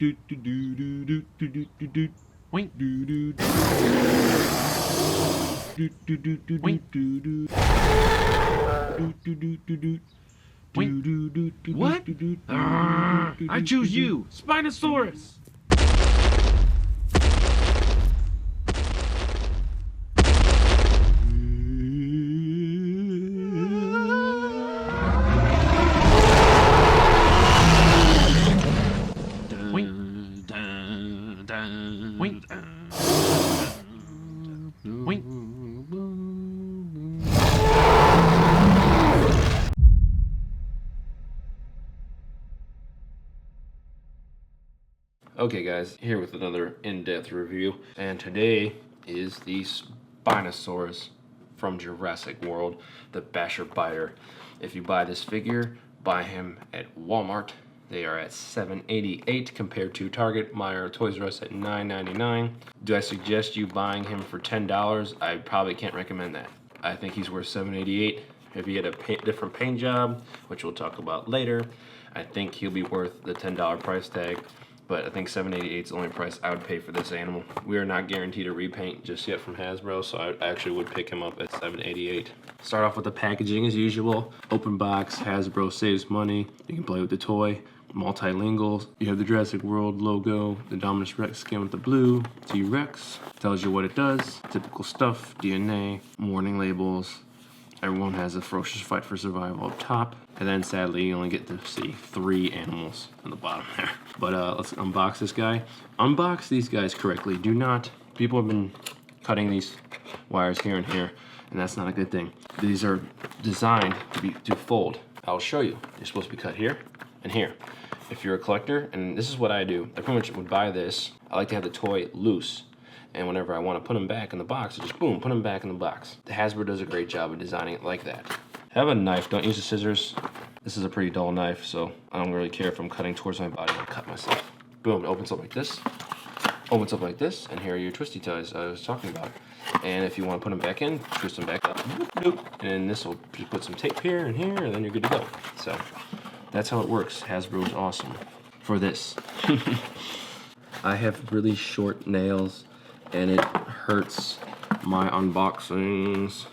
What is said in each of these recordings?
What? I choose you, Spinosaurus. Okay guys, here with another in-depth review, and today is the Spinosaurus from Jurassic World, the Basher Biter. If you buy this figure, buy him at Walmart. They are at $7.88 compared to Target, Meijer, Toys R Us at $9.99. Do I suggest you buying him for $10? I probably can't recommend that. I think he's worth $7.88. If he had a different paint job, which we'll talk about later, I think he'll be worth the $10 price tag. But I think $7.88 is the only price I would pay for this animal. We are not guaranteed a repaint just yet from Hasbro, so I actually would pick him up at $7.88. Start off with the packaging as usual. Open box, Hasbro saves money. You can play with the toy. Multilingual. You have the Jurassic World logo, the Dominus Rex skin with the blue, T-Rex. Tells you what it does. Typical stuff, DNA, warning labels. Everyone has a ferocious fight for survival up top. And then sadly, you only get to see 3 animals on the bottom there. But let's unbox this guy. Unbox these guys correctly. Do not, people have been cutting these wires here and here, and that's not a good thing. These are designed to fold. I'll show you. They're supposed to be cut here and here. If you're a collector, and this is what I do, I pretty much would buy this. I like to have the toy loose. And whenever I want to put them back in the box, I just boom, put them back in the box. The Hasbro does a great job of designing it like that. Have a knife, don't use the scissors. This is a pretty dull knife, so I don't really care if I'm cutting towards my body. I'll cut myself. Boom, it opens up like this. Opens up like this, and here are your twisty ties I was talking about. And if you want to put them back in, twist them back up. And this will just put some tape here and here, and then you're good to go. So that's how it works. Hasbro is awesome for this. I have really short nails, and it hurts my unboxings.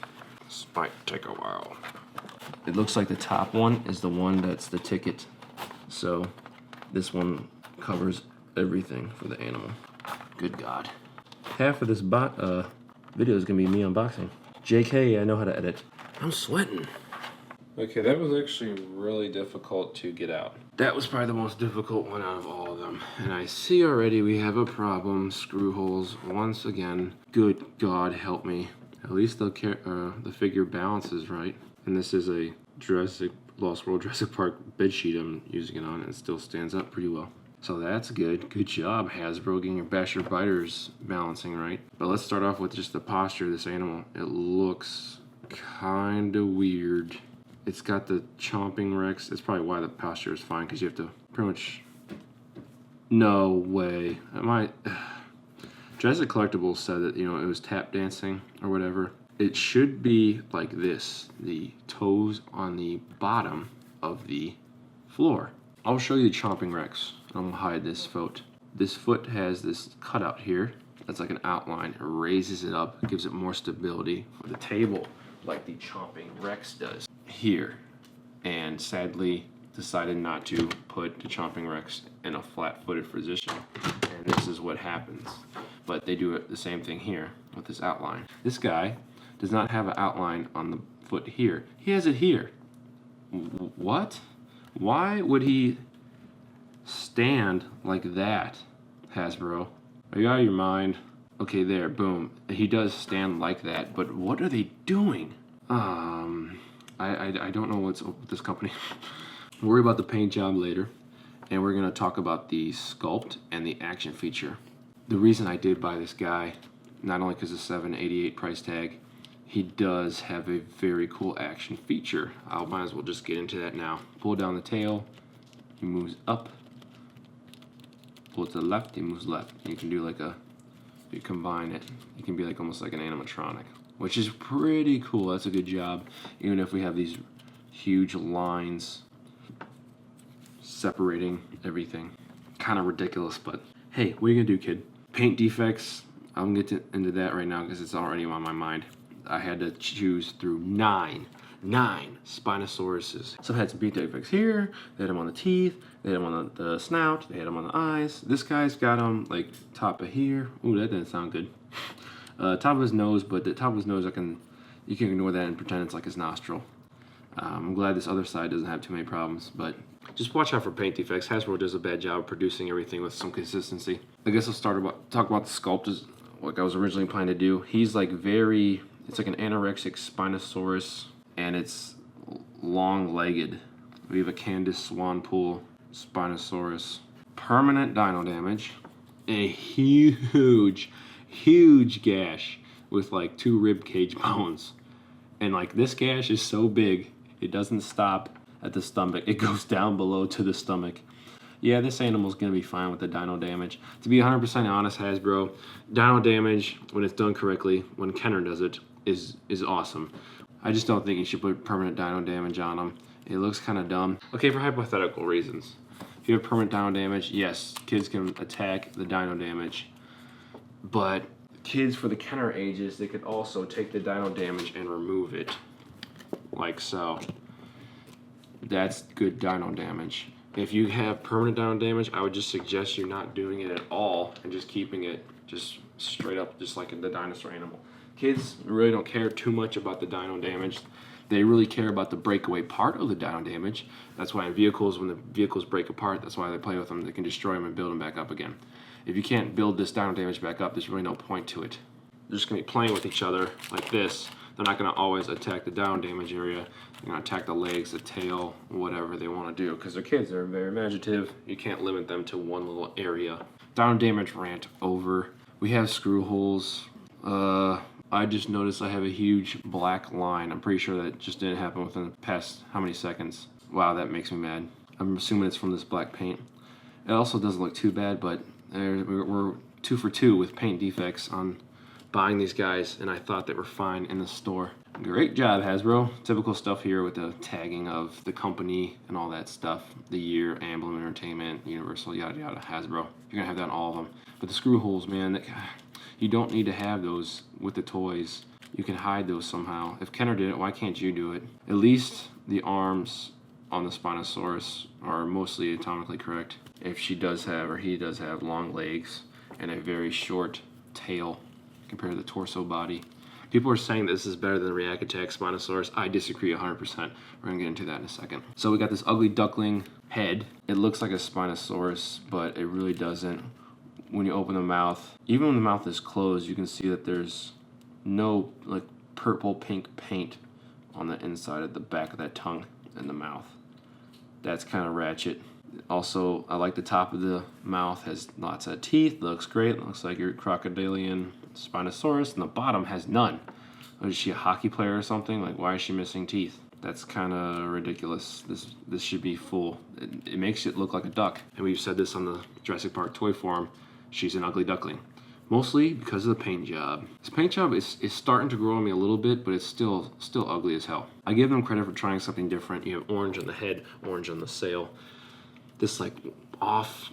This might take a while. It looks like the top one is the one that's the ticket. So this one covers everything for the animal. Good God. Half of this video is gonna be me unboxing. JK, I know how to edit. I'm sweating. Okay, that was actually really difficult to get out. That was probably the most difficult one out of all of them. And I see already we have a problem. Screw holes once again. Good God, help me. At least the figure balances right. And this is a Lost World Jurassic Park bedsheet I'm using it on, and it still stands up pretty well. So that's good. Good job, Hasbro, getting your Basher Biters balancing right. But let's start off with just the posture of this animal. It looks kind of weird. It's got the chomping Rex. That's probably why the posture is fine, because you have to pretty much... No way. Jurassic Collectibles said that, it was tap dancing or whatever. It should be like this. The toes on the bottom of the floor. I'll show you the chomping Rex. I'm gonna hide this foot. This foot has this cutout here. That's like an outline. It raises it up, gives it more stability for the table, like the chomping Rex does here. And sadly decided not to put the chomping Rex in a flat-footed position. And this is what happens. But they do the same thing here with this outline. This guy does not have an outline on the foot here. He has it here. What? Why would he stand like that, Hasbro? Are you out of your mind? Okay, there, boom. He does stand like that, but what are they doing? I don't know what's up with this company. We'll worry about the paint job later, and we're gonna talk about the sculpt and the action feature. The reason I did buy this guy, not only because of $7.88 price tag, he does have a very cool action feature. I might as well just get into that now. Pull down the tail, he moves up. Pull it to the left, he moves left. You can do like you combine it, it can be like almost like an animatronic, which is pretty cool. That's a good job, even if we have these huge lines separating everything. kind of ridiculous, but hey, what are you gonna do, kid? Paint defects, I'm gonna get into that right now because it's already on my mind. I had to choose through nine Spinosauruses. Some had some paint defects here, they had them on the teeth, they had them on the snout, they had them on the eyes. This guy's got them like top of here. Ooh, that didn't sound good. Top of his nose, but the top of his nose, you can ignore that and pretend it's like his nostril. I'm glad this other side doesn't have too many problems, but just watch out for paint defects. Hasbro does a bad job of producing everything with some consistency. I guess I'll talk about the Sculpt, like I was originally planning to do. He's like it's like an anorexic Spinosaurus, and it's long-legged. We have a Candace Swanpool Spinosaurus. Permanent dino damage. A huge gash with like 2 rib cage bones. And like this gash is so big, it doesn't stop at the stomach. It goes down below to the stomach. Yeah, this animal's gonna be fine with the dino damage. To be 100% honest, Hasbro, dino damage, when it's done correctly, when Kenner does it, is awesome. I just don't think you should put permanent dino damage on them. It looks kind of dumb. Okay, for hypothetical reasons. If you have permanent dino damage, yes, kids can attack the dino damage. But kids for the Kenner ages, they could also take the dino damage and remove it. Like so. That's good dino damage. If you have permanent dino damage, I would just suggest you not doing it at all and just keeping it just straight up, just like the dinosaur animal. Kids really don't care too much about the dino damage. They really care about the breakaway part of the dino damage. That's why in vehicles, when the vehicles break apart, that's why they play with them. They can destroy them and build them back up again. If you can't build this dino damage back up, there's really no point to it. They're just going to be playing with each other like this. They're not going to always attack the dino damage area. They're going to attack the legs, the tail, whatever they want to do. Because they're kids, they're very imaginative. You can't limit them to one little area. Dino damage rant over. We have screw holes. I just noticed I have a huge black line. I'm pretty sure that just didn't happen within the past how many seconds. Wow, that makes me mad. I'm assuming it's from this black paint. It also doesn't look too bad, but we're 2 for 2 with paint defects on buying these guys, and I thought they were fine in the store. Great job, Hasbro. Typical stuff here with the tagging of the company and all that stuff. The year, Emblem Entertainment, Universal, yada yada, Hasbro. You're gonna have that in all of them. But the screw holes, man, you don't need to have those with the toys. You can hide those somehow. If Kenner did it, why can't you do it? At least the arms on the Spinosaurus are mostly anatomically correct. If she does have, or he does have, long legs and a very short tail compared to the torso body. People are saying this is better than the React Attack Spinosaurus. I disagree 100%. We're gonna get into that in a second. So we got this ugly duckling head. It looks like a Spinosaurus, but it really doesn't. When you open the mouth, even when the mouth is closed, you can see that there's no like purple pink paint on the inside of the back of that tongue and the mouth. That's kind of ratchet. Also, I like the top of the mouth has lots of teeth. Looks great. Looks like your crocodilian Spinosaurus, and the bottom has none. Is she a hockey player or something? Like, why is she missing teeth? That's kind of ridiculous. This should be full. It makes it look like a duck. And we've said this on the Jurassic Park toy forum. She's an ugly duckling. Mostly because of the paint job. This paint job is starting to grow on me a little bit, but it's still ugly as hell. I give them credit for trying something different. You have orange on the head, orange on the sail. This like off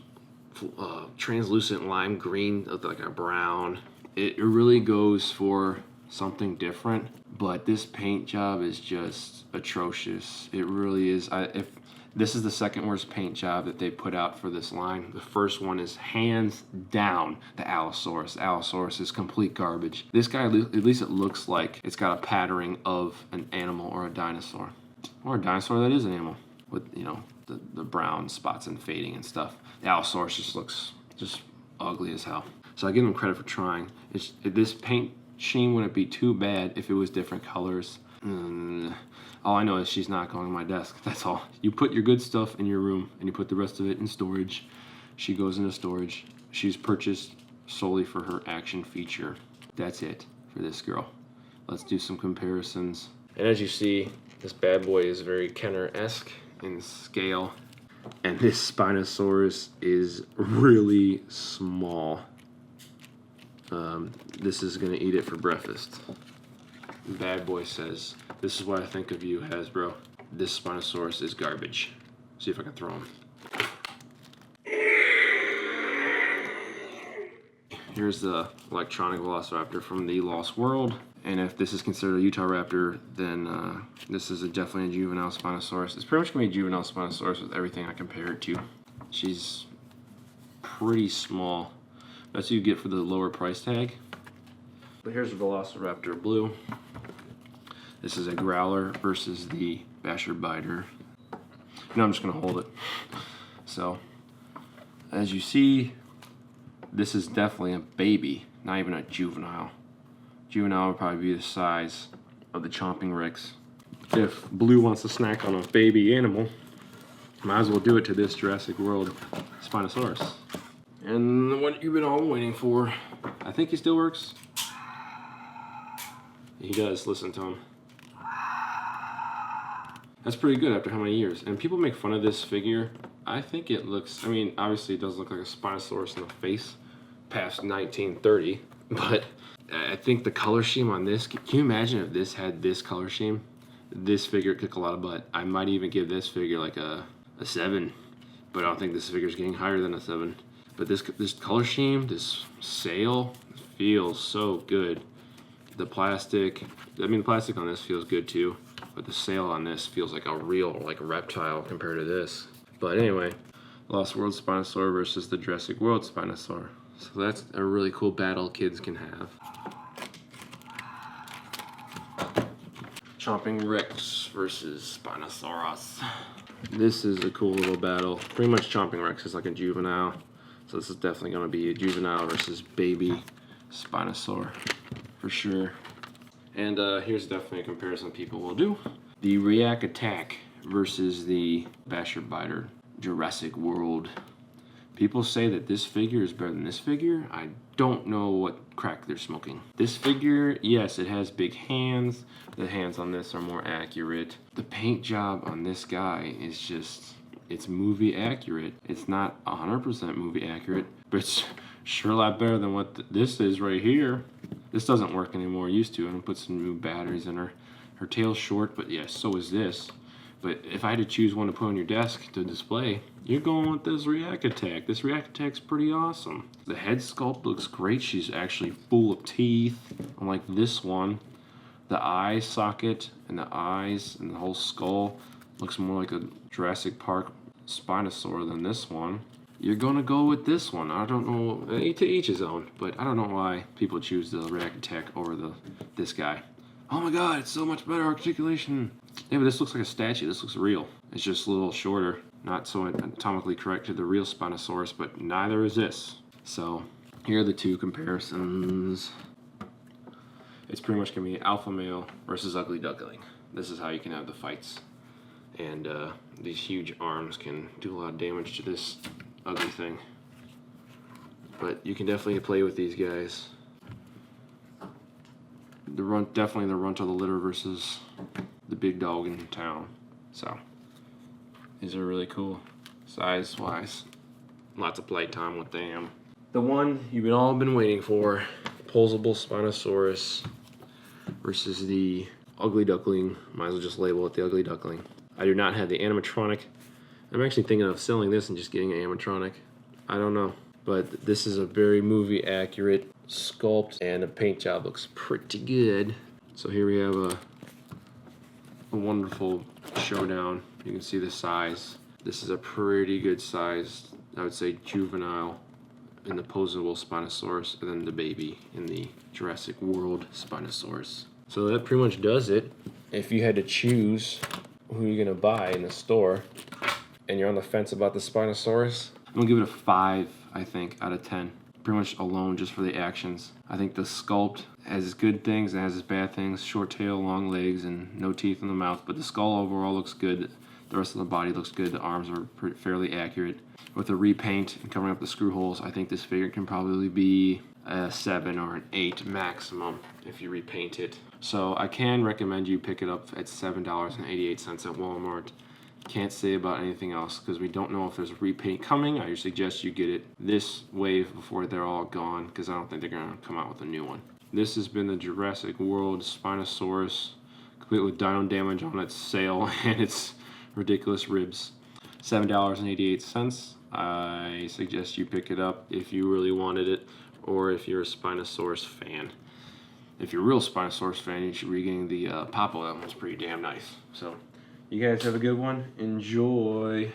translucent lime green, like a brown. It really goes for something different, but this paint job is just atrocious. It really is. If this is the second worst paint job that they put out for this line. The first one is hands down the Allosaurus. Allosaurus is complete garbage. This guy, at least it looks like it's got a patterning of an animal or a dinosaur. Or a dinosaur that is an animal with, you know, the brown spots and fading and stuff. The Allosaurus just looks just ugly as hell. So I give them credit for trying. This paint scheme wouldn't be too bad if it was different colors. All I know is she's not going on my desk. That's all. You put your good stuff in your room and you put the rest of it in storage. She goes into storage. She's purchased solely for her action feature. That's it for this girl. Let's do some comparisons. And as you see, this bad boy is very Kenner-esque in scale. And this Spinosaurus is really small. This is gonna eat it for breakfast. Bad boy says, "This is what I think of you, Hasbro. This Spinosaurus is garbage." See if I can throw him. here's the electronic Velociraptor from the Lost World. And if this is considered a Utahraptor, then this is definitely a juvenile Spinosaurus. It's pretty much going to be a juvenile Spinosaurus with everything I compare it to. She's pretty small. That's what you get for the lower price tag. But here's the Velociraptor Blue. This is a growler versus the basher biter. No, I'm just going to hold it. So, as you see, this is definitely a baby, not even a juvenile. Juvenile would probably be the size of the Chomping Rex. If Blue wants to snack on a baby animal, might as well do it to this Jurassic World Spinosaurus. And what you've been all waiting for, I think he still works. He does, listen to him. That's pretty good after how many years? And people make fun of this figure. I think it looks, I mean, obviously it does look like a Spinosaurus in the face past 1930, but I think the color scheme on this, can you imagine if this had this color scheme? This figure would kick a lot of butt. I might even give this figure like a 7, but I don't think this figure's getting higher than a 7. But this color scheme, this sail, feels so good. The plastic, I mean the plastic on this feels good too, but the sail on this feels like a real like reptile compared to this. But anyway, Lost World Spinosaur versus the Jurassic World Spinosaur. So that's a really cool battle kids can have. Chomping Rex versus Spinosaurus. This is a cool little battle. Pretty much Chomping Rex is like a juvenile. So this is definitely going to be a juvenile versus baby Spinosaur for sure. And here's definitely a comparison people will do. The React Attack versus the Basher Biter Jurassic World. People say that this figure is better than this figure. I don't know what crack they're smoking. This figure, yes, it has big hands. The hands on this are more accurate. The paint job on this guy is just, it's movie accurate. It's not 100% movie accurate, but it's sure a lot better than what this is right here. This doesn't work anymore. It used to. I'm gonna put some new batteries in her. Her tail's short, but yes, so is this. But if I had to choose one to put on your desk to display, you're going with this React Attack. This React Attack's pretty awesome. The head sculpt looks great. She's actually full of teeth, unlike this one. The eye socket and the eyes and the whole skull looks more like a Jurassic Park Spinosaur than this one. You're gonna go with this one. I don't know, to each his own, but I don't know why people choose the React Attack over this guy. Oh my god, it's so much better articulation. Yeah, but this looks like a statue. This looks real. It's just a little shorter. Not so anatomically correct to the real Spinosaurus, but neither is this. So, here are the two comparisons. It's pretty much going to be alpha male versus ugly duckling. This is how you can have the fights. And these huge arms can do a lot of damage to this ugly thing. But you can definitely play with these guys. Definitely the runt of the litter versus the big dog in town. So these are really cool size wise. Lots of playtime with them. The one you've all been waiting for, posable Spinosaurus versus the ugly duckling. Might as well just label it the ugly duckling. I do not have the animatronic. I'm actually thinking of selling this and just getting an animatronic. I don't know. But this is a very movie accurate sculpt and the paint job looks pretty good. So here we have a wonderful showdown. You can see the size. This is a pretty good size, I would say juvenile in the posable Spinosaurus, and then the baby in the Jurassic World Spinosaurus. So that pretty much does it. If you had to choose who you're gonna buy in the store and you're on the fence about the Spinosaurus, I'm gonna give it a 5, I think, out of 10. Pretty much alone just for the actions. I think the sculpt has its good things and has its bad things. Short tail, long legs, and no teeth in the mouth. But the skull overall looks good. The rest of the body looks good. The arms are fairly accurate. With the repaint and covering up the screw holes, I think this figure can probably be a 7 or an 8 maximum if you repaint it. So I can recommend you pick it up at $7.88 at Walmart. Can't say about anything else because we don't know if there's a repaint coming. I suggest you get it this wave before they're all gone because I don't think they're going to come out with a new one. This has been the Jurassic World Spinosaurus, complete with dino damage on its sail and its ridiculous ribs. $7.88. I suggest you pick it up if you really wanted it, or if you're a Spinosaurus fan. If you're a real Spinosaurus fan, you should be getting the Papa. That one's pretty damn nice. So, you guys have a good one. Enjoy.